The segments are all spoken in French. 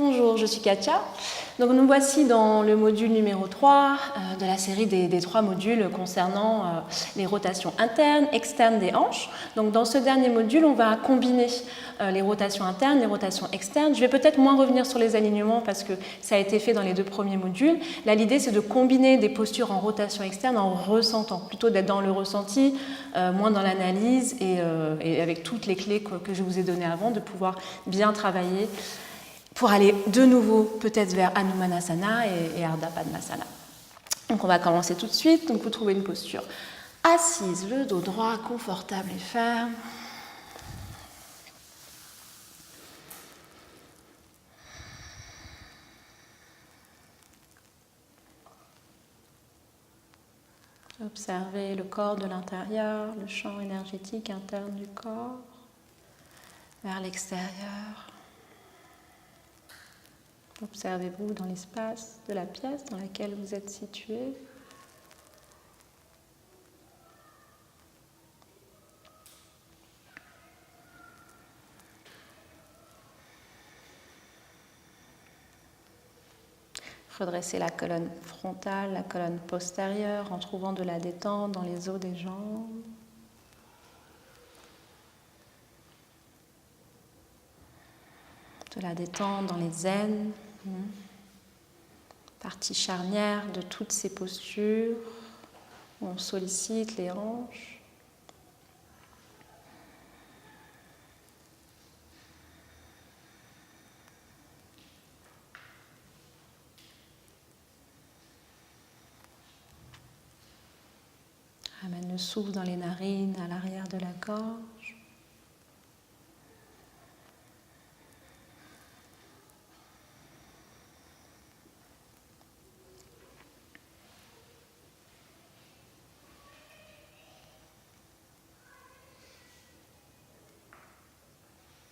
Bonjour, je suis Katia. Donc nous voici dans le module numéro 3 de la série des 3 modules concernant les rotations internes, externes des hanches. Donc dans ce dernier module, on va combiner les rotations internes, les rotations externes. Je vais peut-être moins revenir sur les alignements parce que ça a été fait dans les 2 premiers modules. Là, l'idée, c'est de combiner des postures en rotation externe en ressentant, plutôt d'être dans le ressenti, moins dans l'analyse et avec toutes les clés que je vous ai données avant, de pouvoir bien travailler pour aller de nouveau peut-être vers Anumanasana et Ardha Padmasana. Donc on va commencer tout de suite. Donc vous trouvez une posture assise, le dos droit, confortable et ferme. Observez le corps de l'intérieur, le champ énergétique interne du corps vers l'extérieur. Observez-vous dans l'espace de la pièce dans laquelle vous êtes situé. Redressez la colonne frontale, la colonne postérieure en trouvant de la détente dans les os des jambes. De la détente dans les aines, partie charnière de toutes ces postures où on sollicite les hanches. Ramène le souffle dans les narines à l'arrière de la gorge.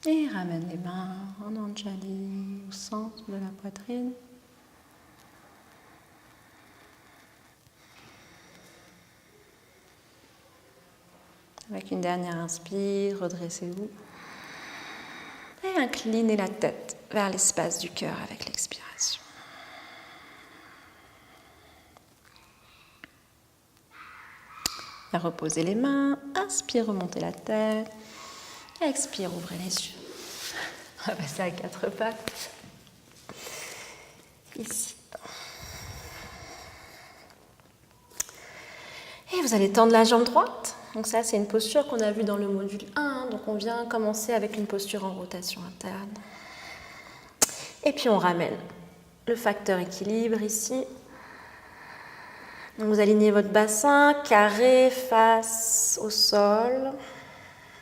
Et ramène les mains en Anjali au centre de la poitrine. Avec une dernière inspire, redressez-vous. Et inclinez la tête vers l'espace du cœur avec l'expiration. Et reposez les mains, inspire, remontez la tête. Expire, ouvrez les yeux. On va passer à 4 pattes. Ici. Et vous allez tendre la jambe droite. Donc ça, c'est une posture qu'on a vue dans le module 1. Donc on vient commencer avec une posture en rotation interne. Et puis on ramène le facteur équilibre ici. Donc vous alignez votre bassin carré face au sol.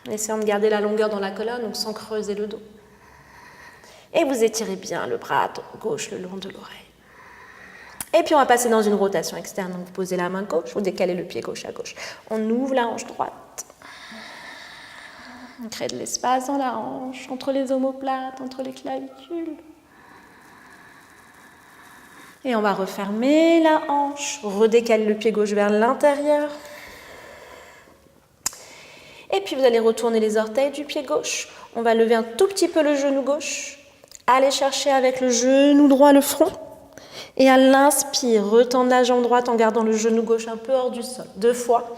En essayant de garder la longueur dans la colonne, donc sans creuser le dos. Et vous étirez bien le bras gauche le long de l'oreille. Et puis on va passer dans une rotation externe. Donc vous posez la main gauche, vous décalez le pied gauche à gauche. On ouvre la hanche droite. On crée de l'espace dans la hanche, entre les omoplates, entre les clavicules. Et on va refermer la hanche, redécaler le pied gauche vers l'intérieur. Et puis vous allez retourner les orteils du pied gauche. On va lever un tout petit peu le genou gauche. Allez chercher avec le genou droit le front. Et à l'inspire, retendre la jambe droite en gardant le genou gauche un peu hors du sol. 2 fois.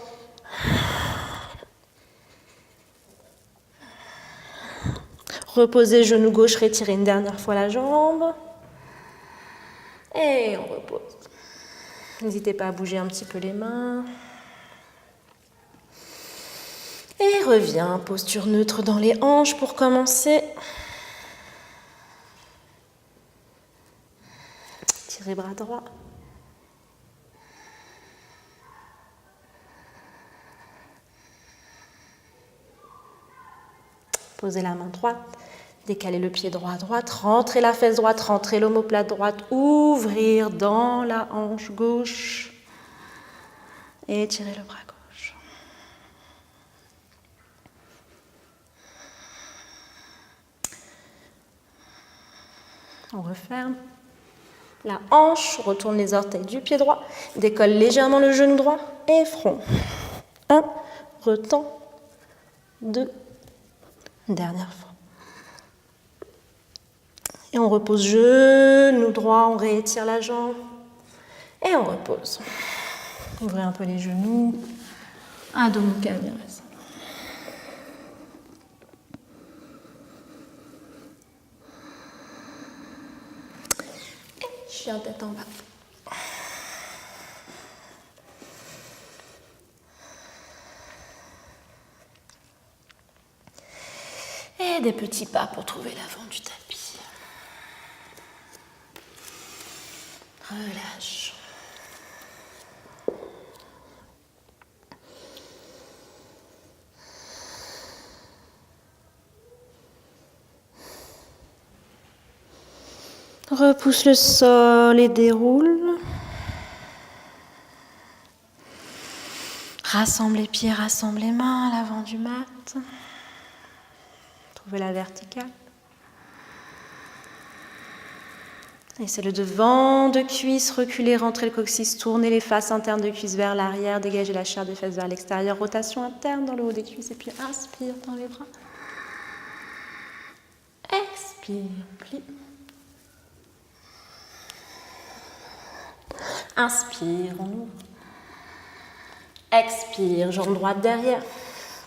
Reposez genou gauche, retirez une dernière fois la jambe. Et on repose. N'hésitez pas à bouger un petit peu les mains. Et reviens, posture neutre dans les hanches pour commencer. Tirez bras droit. Posez la main droite. Décalez le pied droit à droite. Rentrez la fesse droite, rentrez l'omoplate droite. Ouvrir dans la hanche gauche. Et tirez le bras gauche. On referme la hanche, retourne les orteils du pied droit, décolle légèrement le genou droit et front. 1, retend, 2, dernière fois. Et on repose genou droit, on réétire la jambe. Et on repose. Ouvrez un peu les genoux. Adho Mukha Virasana. Et chien tête en bas. Et des petits pas pour trouver l'avant du tapis. Relâche. Repousse le sol et déroule. Rassemble les pieds, rassemble les mains à l'avant du mat. Trouvez la verticale. Et c'est le devant de cuisse, reculer, rentrer le coccyx, tourner les faces internes de cuisse vers l'arrière, dégager la chair des fesses vers l'extérieur, rotation interne dans le haut des cuisses et puis inspire dans les bras. Expire, plie. Inspire, on ouvre. Expire, jambe droite derrière.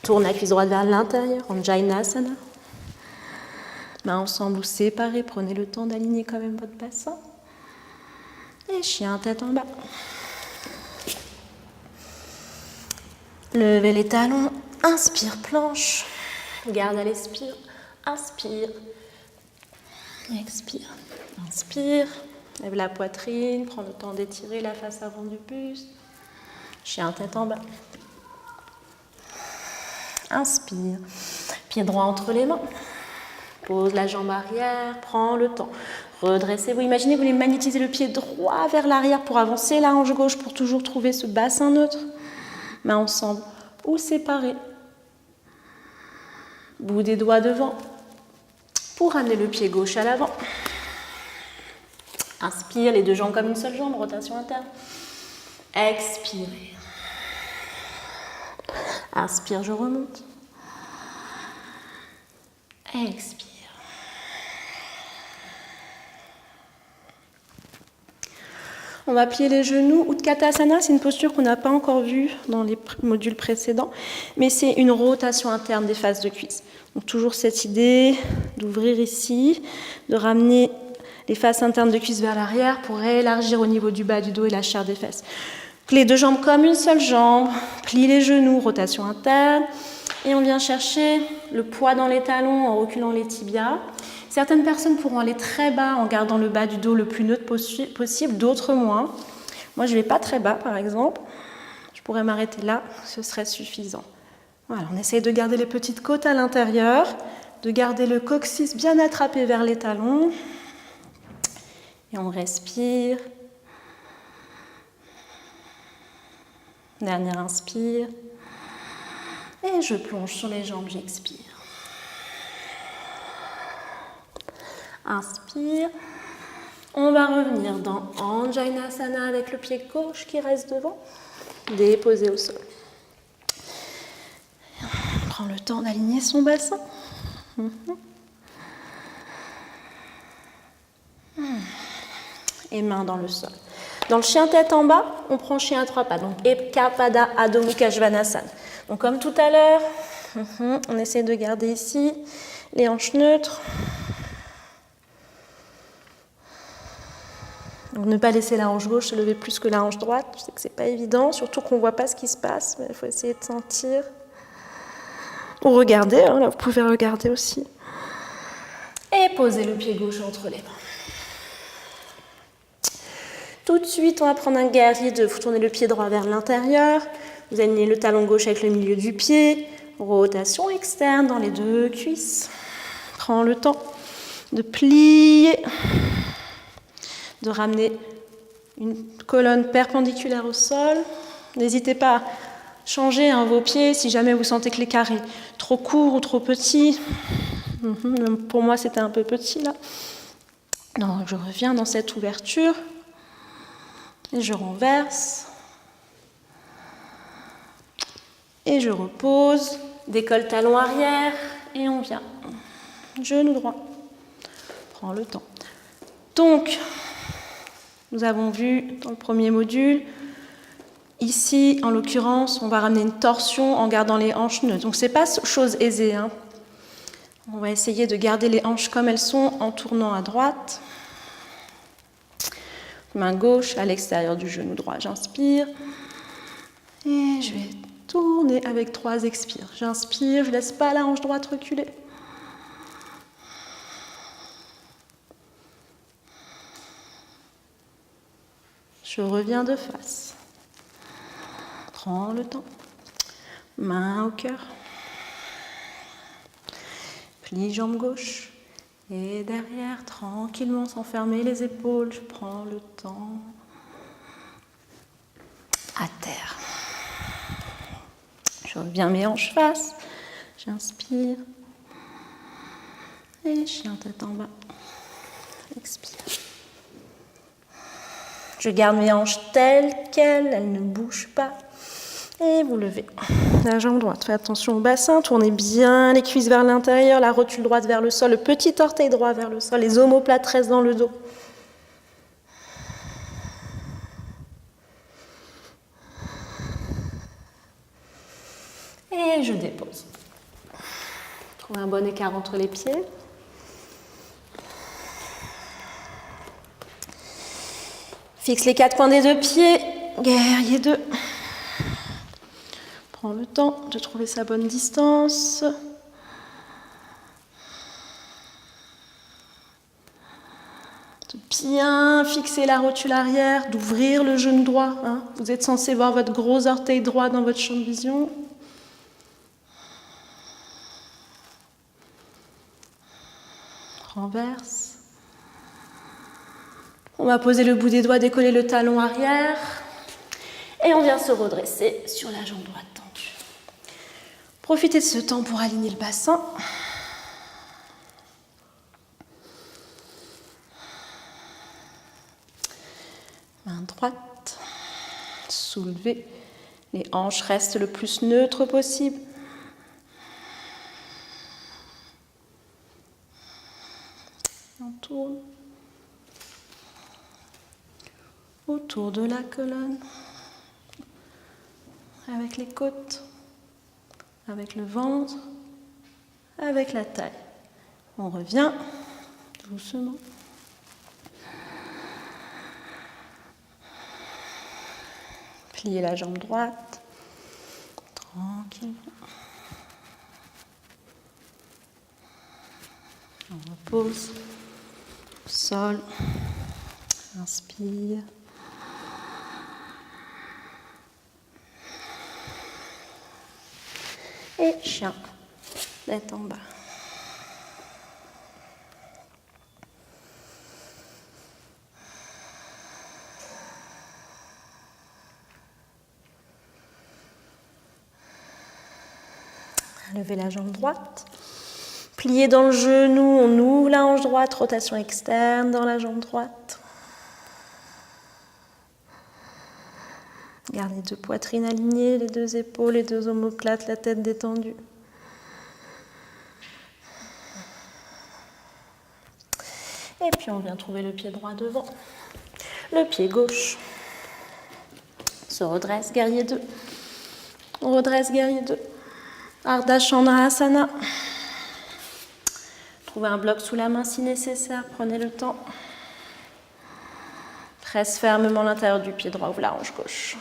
Tourne la cuisse droite vers l'intérieur, Anjaneyasana. Mains ensemble ou séparées, prenez le temps d'aligner quand même votre bassin. Et chien tête en bas. Levez les talons, inspire, planche. Garde à l'expire, inspire. Expire, inspire. Lève la poitrine, prends le temps d'étirer la face avant du buste. Chien tête en bas. Inspire. Pied droit entre les mains. Pose la jambe arrière, prends le temps. Redressez-vous. Imaginez que vous voulez magnétiser le pied droit vers l'arrière pour avancer la hanche gauche pour toujours trouver ce bassin neutre. Mains ensemble ou séparées. Bout des doigts devant pour amener le pied gauche à l'avant. Inspire, les deux jambes comme une seule jambe, rotation interne. Expirez. Inspire, je remonte. Expire. On va plier les genoux. Utkatasana, c'est une posture qu'on n'a pas encore vue dans les modules précédents, mais c'est une rotation interne des faces de cuisse. Donc toujours cette idée d'ouvrir ici, de ramener les faces internes de cuisse vers l'arrière pour élargir au niveau du bas du dos et la chair des fesses. Les deux jambes comme une seule jambe, plie les genoux, rotation interne, et on vient chercher le poids dans les talons en reculant les tibias. Certaines personnes pourront aller très bas en gardant le bas du dos le plus neutre possible, d'autres moins. Moi, je ne vais pas très bas, par exemple. Je pourrais m'arrêter là, ce serait suffisant. Voilà, on essaye de garder les petites côtes à l'intérieur, de garder le coccyx bien attrapé vers les talons. Et on respire. Dernière inspire. Et je plonge sur les jambes, j'expire. Inspire. On va revenir dans Anjaneyasana avec le pied gauche qui reste devant, déposé au sol. On prend le temps d'aligner son bassin. Et main dans le sol. Dans le chien tête en bas, on prend chien à trois pattes. Donc Ekapada Adho Mukha Svanasana. Donc comme tout à l'heure, on essaie de garder ici les hanches neutres. Donc ne pas laisser la hanche gauche se lever plus que la hanche droite. Je sais que c'est pas évident, surtout qu'on ne voit pas ce qui se passe, mais il faut essayer de sentir. Ou regarder, là vous pouvez regarder aussi. Et posez le pied gauche entre les mains. Tout de suite, on va prendre un guerrier de vous tourner le pied droit vers l'intérieur. Vous alignez le talon gauche avec le milieu du pied. Rotation externe dans les deux cuisses. Prends le temps de plier, de ramener une colonne perpendiculaire au sol. N'hésitez pas à changer vos pieds si jamais vous sentez que les carrés trop courts ou trop petits. Pour moi, c'était un peu petit là. Donc, je reviens dans cette ouverture et je renverse. Et je repose, décolle talon arrière et on vient. Genou droit. Prends le temps Donc, nous avons vu dans le premier module, ici, en l'occurrence, on va ramener une torsion en gardant les hanches neutres. Donc, ce n'est pas chose aisée, hein. On va essayer de garder les hanches comme elles sont en tournant à droite. Main gauche à l'extérieur du genou droit, j'inspire. Et je vais tourner avec 3 expires. J'inspire, je ne laisse pas la hanche droite reculer. Je reviens de face. Prends le temps. Main au cœur. Plie jambe gauche. Et derrière, tranquillement, sans fermer les épaules, je prends le temps. À terre. Je reviens mes hanches face. J'inspire. Et chien tête en bas. Expire. Je garde mes hanches telles quelles, elles ne bougent pas. Et vous levez. La jambe droite, faites attention au bassin, tournez bien les cuisses vers l'intérieur, la rotule droite vers le sol, le petit orteil droit vers le sol, les omoplates restent dans le dos. Et je dépose. Trouvez un bon écart entre les pieds. Fixe les 4 coins des 2 pieds, guerrier 2. Prends le temps de trouver sa bonne distance. De bien fixer la rotule arrière, d'ouvrir le genou droit. Hein. Vous êtes censé voir votre gros orteil droit dans votre champ de vision. Renverse. On va poser le bout des doigts, décoller le talon arrière. Et on vient se redresser sur la jambe droite tendue. Profitez de ce temps pour aligner le bassin. Main droite. Soulevez. Les hanches restent le plus neutres possible. On tourne. Autour de la colonne, avec les côtes, avec le ventre, avec la taille. On revient doucement. Pliez la jambe droite, tranquillement. On repose, sol, inspire. Et chien, tête en bas. Levez la jambe droite. Pliez dans le genou, on ouvre la hanche droite, rotation externe dans la jambe droite. Gardez les 2 poitrines alignées, les 2 épaules, les 2 omoplates, la tête détendue. Et puis on vient trouver le pied droit devant. Le pied gauche. Se redresse, guerrier 2. On redresse, guerrier 2. Ardha Chandrasana. Trouvez un bloc sous la main si nécessaire, prenez le temps. Presse fermement l'intérieur du pied droit, ouvre la hanche gauche.